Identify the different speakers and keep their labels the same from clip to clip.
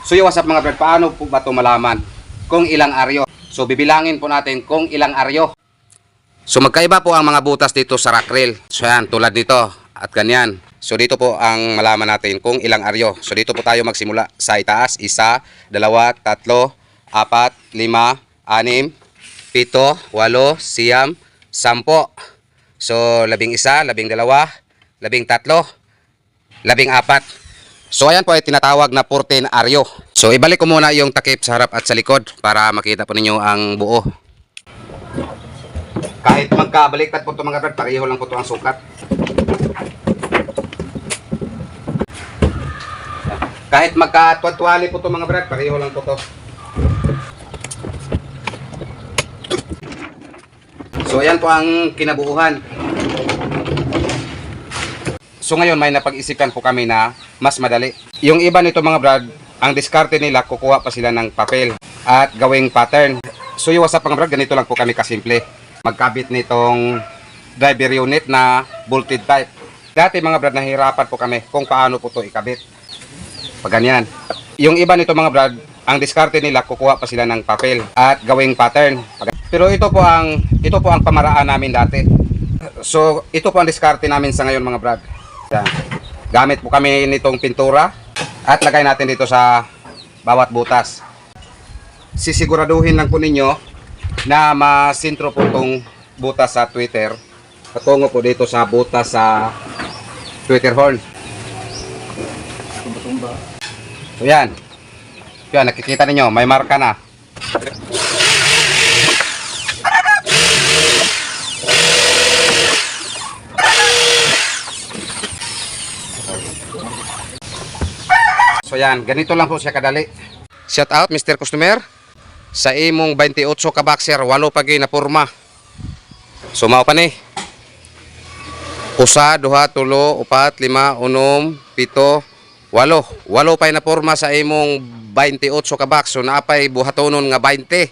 Speaker 1: So yung what's up mga brad, paano po ba ito malaman kung ilang aryo? So bibilangin po natin kung ilang aryo. So magkaiba po ang mga butas dito sa rock reel. So yan, tulad nito at ganyan. So dito po ang malaman natin kung ilang aryo. So dito po tayo magsimula sa itaas. 1, 2, 3, 4, 5, 6, 7, 8, 9, 10, 10. So 11, 12, 13, 14. So ayan po ay tinatawag na 14 aryo. So ibalik ko muna yung takip sa harap at sa likod para makita po ninyo ang buo. Kahit magkabaliktad po ito mga brad, pareho lang po ito ang sukat. Kahit magkatwali po ito mga brad, pareho lang po ito. So ayan po ang kinabuuhan. So ngayon may napag-isipan po kami na mas madali. Yung iba nito mga brad, ang diskarte nila, kukuha pa sila ng papel at gawing pattern. So yung what's up mga brad, ganito lang po kami kasimple. Magkabit nitong driver unit na bolted type. Dati mga brad, nahirapan po kami kung paano po ito ikabit. Pag ganyan. Yung iba nito mga brad, ang diskarte nila, kukuha pa sila ng papel at gawing pattern. Pero ito po ang pamaraan namin dati. So ito po ang diskarte namin sa ngayon mga brad. Yan. Gamit po kami nitong pintura at lagay natin dito sa bawat butas. Sisiguraduhin lang po ninyo na masintro po itong butas sa tweeter patungo po dito sa butas sa tweeter horn. So yan. Yan, nakikita ninyo, may marka na. So yan, ganito lang po siya kadali. Shout out Mr. Customer. Sa imong 28 ka boxer, 8 pagi na porma. So mao pa ni. 1, 2, 3, 4, 5, 6, 7, 8. 8 pay na porma sa imong 28 ka box. So naapay buhatonon nga 20.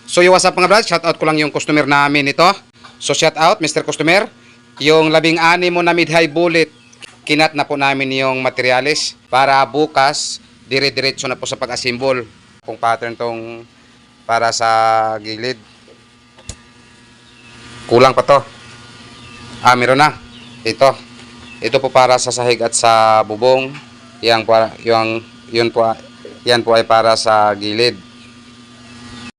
Speaker 1: So yung what's up mga brad, shout out ko lang yung customer namin ito. So shout out Mr. Customer. Yung 16 mo na mid-high bullet, kinat na po namin yung materialis para bukas dire-diretso na po sa pag-assemble. Kung pattern tong para sa gilid, kulang pa to. Meron na. Ito po para sa sahig at sa bubong. Yan po ay para sa gilid.